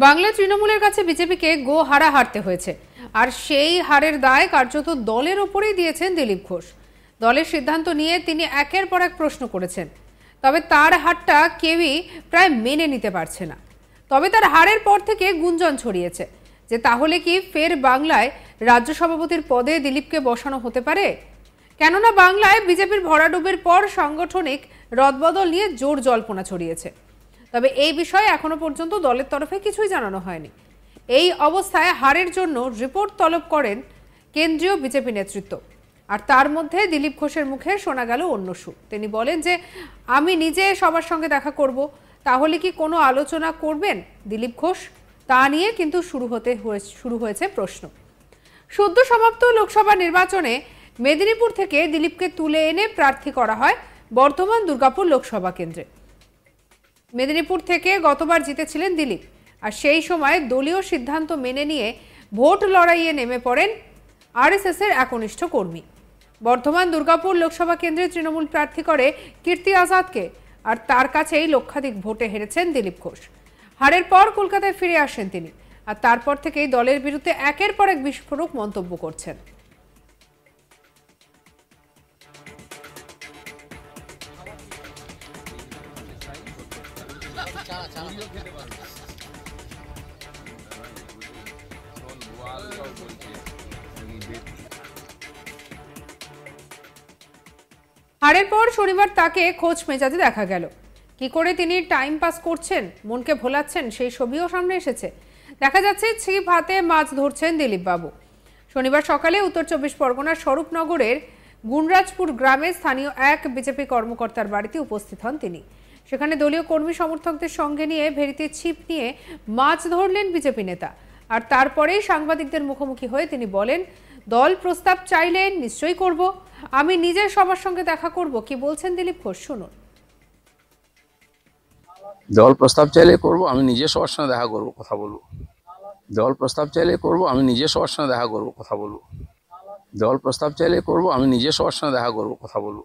বাংলা তৃণমূলের কাছে বিজেপিকে গো হারা হারতে হয়েছে, আর সেই হারের দায় কার্যত দলের ওপরেই দিয়েছেন দিলীপ ঘোষ। দলের সিদ্ধান্ত নিয়ে তিনি একের পর এক প্রশ্ন করেছেন, তবে তার হারটা কেউই প্রায় মেনে নিতে পারছে না। তবে তার হারের পর থেকে গুঞ্জন ছড়িয়েছে যে তাহলে কি ফের বাংলায় রাজ্য সভাপতির পদে দিলীপকে বসানো হতে পারে। কেননা বাংলায় বিজেপির ভরাডুবির পর সাংগঠনিক রদবদল নিয়ে জোর জল্পনা ছড়িয়েছে। তবে এই বিষয়ে এখনো পর্যন্ত দলের তরফে কিছুই জানানো হয়নি। এই অবস্থায় হারের জন্য রিপোর্ট তলব করেন কেন্দ্রীয় বিজেপি নেতৃত্ব। আর তার মধ্যে দিলীপ ঘোষের মুখে শোনা গেল অন্য সুর। তিনি বলেন যে আমি নিজে সবার সঙ্গে দেখা করব। তাহলে কি কোনো আলোচনা করবেন দিলীপ ঘোষ? তা নিয়ে কিন্তু শুরু হয়েছে প্রশ্ন। সদ্য সমাপ্ত লোকসভা নির্বাচনে মেদিনীপুর থেকে দিলীপকে তুলে এনে প্রার্থী করা হয় বর্ধমান দুর্গাপুর লোকসভা কেন্দ্রে। মেদিনীপুর থেকে গতবার জিতেছিলেন দিলীপ, আর সেই সময় দলীয় সিদ্ধান্ত মেনে নিয়ে ভোট লড়াইয়ে নেমে পড়েন আরএসএস এর একনিষ্ঠ কর্মী। বর্ধমান দুর্গাপুর লোকসভা কেন্দ্রে তৃণমূল প্রার্থী করে কীর্তি আজাদকে, আর তার কাছেই লক্ষাধিক ভোটে হেরেছেন দিলীপ ঘোষ। হারের পর কলকাতায় ফিরে আসেন তিনি, আর তারপর থেকেই দলের বিরুদ্ধে একের পর এক বিস্ফোরক মন্তব্য করছেন। হারের পর শনিবার তাকে খোঁজ মেজাজে দেখা গেল। কি করে তিনি টাইম পাস করছেন, মনকে ভোলাচ্ছেন, সেই ছবিও সামনে এসেছে। দেখা যাচ্ছে ছিপ হাতে মাছ ধরছেন দিলীপ বাবু। শনিবার সকালে উত্তর 24 পরগনার স্বরূপনগরের গুণরাজপুর গ্রামে স্থানীয় এক বিজেপি কর্মকর্তার বাড়িতে উপস্থিত হন তিনি। সেখানে দলীয় কর্মী সমর্থকদের সঙ্গে নিয়ে ভেড়িতে ছিপ নিয়ে মাছ ধরলেন বিজেপি নেতা। আর তারপরেই সাংবাদিকদের মুখোমুখি হয়ে তিনি বলেন, দল প্রস্তাব চাইলে নিশ্চয়ই করব, আমি নিজে সবার সঙ্গে দেখা করব। কি বলছেন দিলীপ ঘোষ, শুনুন। দল প্রস্তাব চাইলে করব, আমি নিজে সবার সঙ্গে দেখা করব, কথা বলবো। দল প্রস্তাব চাইলে করব, আমি নিজে সবার সঙ্গে দেখা করব, কথা বলবো। দল প্রস্তাব চাইলে করব, আমি নিজে সবার সঙ্গে দেখা করব, কথা বলবো।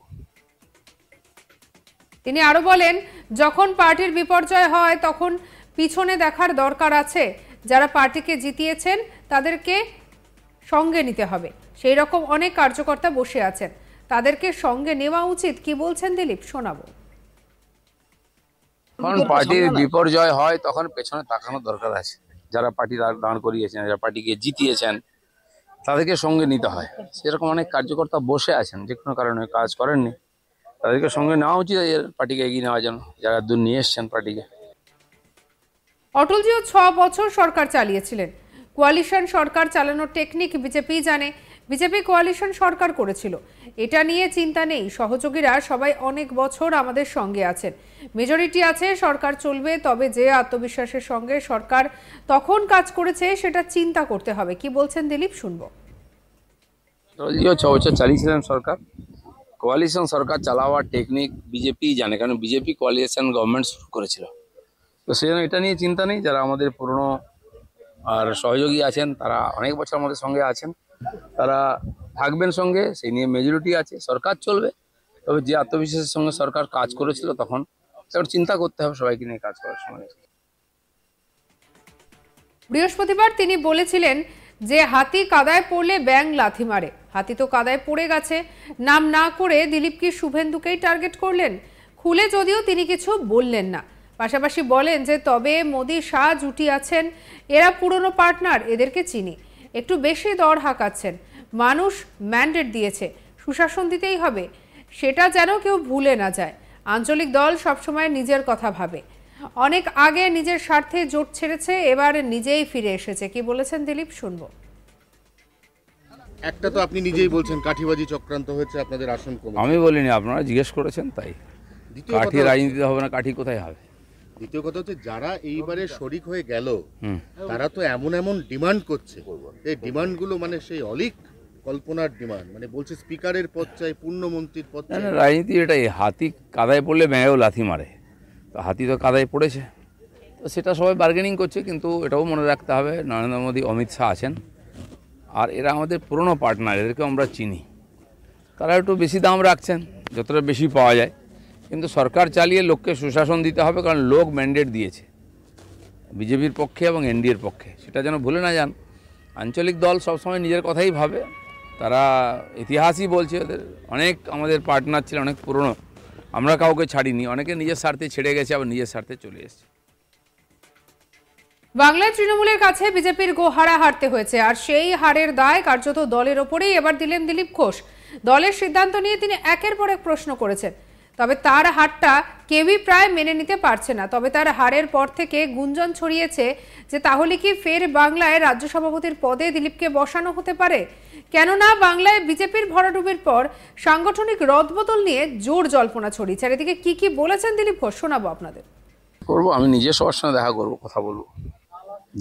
তিনি আরো বলেন, যখন পার্টির বিপর্যয় হয় তখন পিছনে দেখার দরকার আছে। যারা পার্টিকে জিতিয়েছেন তাদেরকে সঙ্গে নিতে হবে। সেই রকম অনেক কার্যকর্তা বসে আছেন, তাদেরকে সঙ্গে নেওয়া উচিত। কি বলছেন দিলীপ, শোনাবো। যখন পার্টির বিপর্যয় হয় তখন পেছনে তাকানোর দরকার আছে। যারা পার্টি দাঁড় করিয়েছেন, যারা পার্টিকে জিতিয়েছেন, তাদেরকে সঙ্গে নিতে হয়। সেরকম অনেক কার্যকর্তা বসে আছেন, যে কোনো কারণে কাজ করেননি, তাদেরকে সঙ্গে নেওয়া উচিত পার্টিকে এগিয়ে নেওয়ার জন্য, যারা দূর নিয়ে এসছেন পার্টিকে। অটলজিও 6 বছর সরকার চালিয়েছিলেন। কোয়ালিশন সরকার চালানোর টেকনিক বিজেপি জানে। বিজেপি কোয়ালিশন সরকার করেছিল, এটা নিয়ে চিন্তা নেই। সহযোগীরা সবাই অনেক বছর আমাদের সঙ্গে আছেন, মেজরিটি আছে, সরকার চলবে। তবে যে আত্মবিশ্বাসের সঙ্গে সরকার তখন কাজ করেছে সেটা চিন্তা করতে হবে। কি বলছেন দিলীপ, শুনবো। অটলজিও 6 বছর চালিয়েছিলেন সরকার। কোয়ালিশন সরকার চালাওয়ার টেকনিক বিজেপি জানে, কারণ বিজেপি কোয়ালিশন গভর্নমেন্ট শুরু করেছিল। তো সেই জন্য এটা নিয়ে চিন্তা নেই। যারা আমাদের পুরনো আর সহযোগী আছেন, তারা অনেক বছর আমাদের সঙ্গে আছেন, তারা থাকবেন সঙ্গে। সেই নিয়ে মেজরিটি আছে, সরকার চলবে। তবে যে আত্মবিশ্বাসের সঙ্গে সরকার কাজ করেছিল তখন চিন্তা করতে হবে সবাইকে নিয়ে কাজ করার সময়। বৃহস্পতিবার তিনি বলেছিলেন যে হাতি কাদায় পড়লে ব্যাঙ লাথি মারে। হাতি তো কাদায় পড়ে গেছে। নাম না করে দিলীপ কি শুভেন্দুকেই টার্গেট করলেন? খুলে যদিও তিনি কিছু বললেন না। পাশাপাশি বলেন যে তবে মোদি শাহ জুটি আছেন, এরা পুরনো পার্টনার, এদেরকে চিনি। একটু বেশি দর হাঁকাচ্ছেন। মানুষ ম্যান্ডেট দিয়েছে, সুশাসন দিতেই হবে, সেটা যেন কেউ ভুলে না যায়। আঞ্চলিক দল সবসময় নিজের কথা ভাবে। অনেক আগে নিজের স্বার্থে জোট ছেড়েছে, এবার নিজেই ফিরে এসেছে। কি বলেছেন দিলীপ, শুনবো। একটা তো আপনি নিজেই বলছেন কাঠিবাজি চক্রান্ত হয়েছে, আপনাদের আসন কমে। আমি বলিনি, আপনারা জিজ্ঞেস করেছেন তাই। কাঠি রাজনীতি হবে না, কাঠি কোথায় হবে? দ্বিতীয় কথা হচ্ছে, যারা এইবারে শরিক হয়ে গেল তারা তো এমন এমন ডিমান্ড করছে, এই ডিমান্ডগুলো মানে সেই অলিক কল্পনার ডিমান্ড। মানে বলছে স্পিকারের পদ চাই, পূর্ণমন্ত্রীর পদ চাই। রাজনীতি এটাই, হাতি কাদায় পড়লে ব্যাঙেও লাথি মারে। তো হাতি তো কাদায় পড়েছে, তো সেটা সবাই বার্গেনিং করছে। কিন্তু এটাও মনে রাখতে হবে, নরেন্দ্র মোদী, অমিত শাহ আছেন, আর এরা আমাদের পুরনো পার্টনার, এদেরকে আমরা চিনি। তারা একটু বেশি দাম রাখছেন, যতটা বেশি পাওয়া যায়। কিন্তু সরকার চালিয়ে লোককে সুশাসন দিতে হবে, কারণ লোক ম্যান্ডেট দিয়েছে। বিজেপির পক্ষে এবং এনডিএর পক্ষে, সেটা যেন ভুলে না যান। আঞ্চলিক দল সবসময় নিজের কথাই ভাবে, তারা ইতিহাসই বলছে ওদের অনেক আমাদের পার্টনার ছিল, অনেক পুরনো, আমরা কাউকে ছাড়িনি, অনেকে নিজের স্বার্থে ছেড়ে গেছে, আবার নিজের স্বার্থে চলে এসেছে। বাংলায় তৃণমূলের কাছে বিজেপির গো হারতে হয়েছে, আর সেই হারের দায় কার্যত দলের ওপরেই এবার দিলেন দিলীপ ঘোষ। দলের সিদ্ধান্ত নিয়ে তিনি একের পর এক প্রশ্ন করেছেন, তবে তার হারটা কেউই প্রায় মেনে নিতে পারছে না। তবে তার হারের পর থেকে গুঞ্জন ছড়িয়েছে যে তাহলে কি ফের বাংলায় রাজ্য সভাপতির পদে দিলীপকে বসানো হতে পারে। কেননা বাংলায় বিজেপির ভরাডুবির পর সাংগঠনিক রদবদল নিয়ে জোর জল্পনা ছড়িয়েছে। আর এদিকে কি বলেছেন দিলীপ ঘোষ শোনাবো আপনাদের। করবো, আমি নিজে সবার সঙ্গে দেখা করবো, কথা বলবো।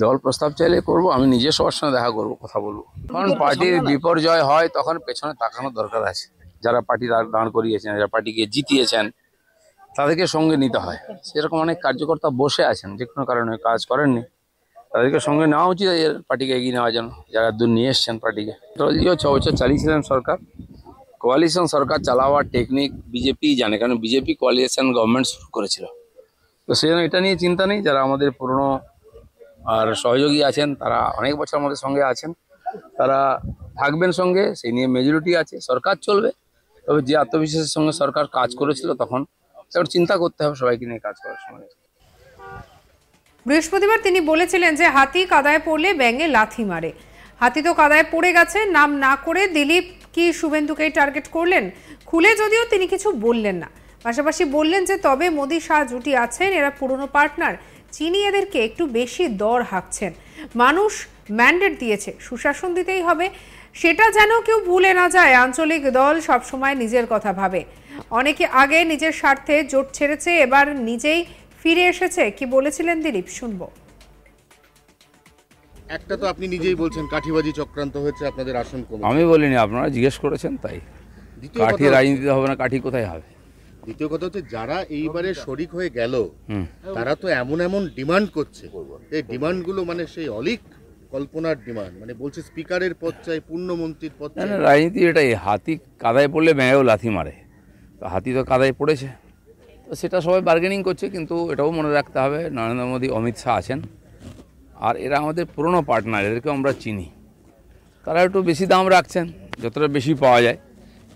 দল প্রস্তাব চাইলে করবো, আমি নিজে সবার সঙ্গে দেখা করবো, কথা বলবো। কারণ পার্টির বিপর্যয় হয় তখন পেছনে তাকানোর দরকার আছে। যারা পার্টি দাঁড় করিয়েছেন, যারা পার্টিকে জিতিয়েছেন, তাদেরকে সঙ্গে নিতে হয়। সেরকম অনেক কার্যকর্তা বসে আছেন, যে কোনো কারণে কাজ করেননি, তাদেরকে সঙ্গে নেওয়া উচিত পার্টিকে এগিয়ে নেওয়ার জন্য, যারা দূর নিয়ে এসছেন পার্টিকে। দলীয় 6 বছর চালিয়েছিলেন সরকার, কোয়ালিশন সরকার চালাওয়ার টেকনিক বিজেপি জানে, কারণ বিজেপি কোয়ালিশন গভর্নমেন্ট শুরু করেছিল। তো সেই জন্য এটা নিয়ে চিন্তা নেই। যারা আমাদের পুরনো আর সহযোগী আছেন, তারা অনেক বছর আমাদের সঙ্গে আছেন, তারা থাকবেন সঙ্গে, সেই নিয়ে মেজরিটি আছে, সরকার চলবে। তবে যে আত্মবিশ্বাসের সঙ্গে সরকার কাজ করেছিল, তখন এবার চিন্তা করতে হবে সবাইকে নিয়ে কাজ করার সময়। বৃহস্পতিবার তিনি বলেছিলেন যে হাতি কাদায় পড়লে ব্যাঙে লাথি মারে। হাতি তো কাদায় পড়ে গেছে, নাম না করে দিলীপ কি শুভেন্দুকেই টার্গেট করলেন? খুলে যদিও তিনি কিছু বললেন না, পাশাপাশি বললেন যে তবে মোদি শাহ জুটি আছেন, এরা পুরনো পার্টনার, চিনি এদেরকে একটু বেশি দর হাঁকছেন। মানুষ ম্যান্ডেট দিয়েছে, সুশাসন দিতেই হবে, সেটা যেন কেউ ভুলে না যায়। আঞ্চলিক দল সবসময় নিজের কথা ভাবে। অনেকে আগে নিজের স্বার্থে জোট ছেড়েছে, এবার নিজেই ফিরে এসেছে। কি বলেছিলেন দিলীপ, শুনবো। একটা তো আপনি নিজেই বলছেন কাঠিবাজি চক্রান্ত হয়েছে, আপনাদের আসন কমে। আমি বলিনি, আপনারা জিজ্ঞেস করেছেন তাই। কাঠি রাজনীতি হবে না, কাঠি কোথায় হবে? দ্বিতীয় কথা হচ্ছে, যারা এইবারে শরিক হয়ে গেল তারা তো এমন এমন ডিমান্ড করছে, এই ডিমান্ডগুলো মানে সেই অলিক কল্পনার ডিমান্ড, মানে বলছে স্পিকারের পদ চাই, পূর্ণমন্ত্রীর পদ চাই। রাজনীতি এটাই, হাতি কাদায় পড়লে ব্যাঙেও লাথি মারে। তো হাতি তো কাদায় পড়েছে, তো সেটা সবাই বার্গেনিং করছে। কিন্তু এটাও মনে রাখতে হবে, নরেন্দ্র মোদী, অমিত শাহ আছেন, আর এরা আমাদের পুরনো পার্টনার, এদেরকে আমরা চিনি। তারা একটু বেশি দাম রাখছেন, যতটা বেশি পাওয়া যায়।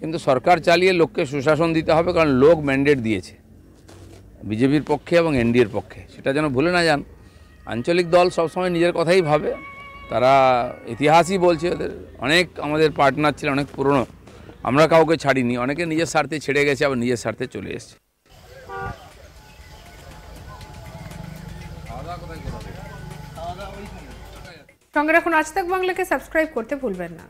কিন্তু সরকার চালিয়ে লোককে সুশাসন দিতে হবে, কারণ লোক ম্যান্ডেট দিয়েছে বিজেপির পক্ষে এবং এনডিএর পক্ষে, সেটা যেন ভুলে না যান। আঞ্চলিক দল সবসময় নিজের কথাই ভাবে, তারা ইতিহাসই বলছে ওদের অনেক আমাদের পার্টনার ছিল, অনেক পুরনো, আমরা কাউকে ছাড়িনি, অনেকে নিজের স্বার্থে ছেড়ে গেছে, আবার নিজের স্বার্থে চলে এসেছে। সঙ্গে রাখুন আজ তাক বাংলাকে, সাবস্ক্রাইব করতে ভুলবেন না।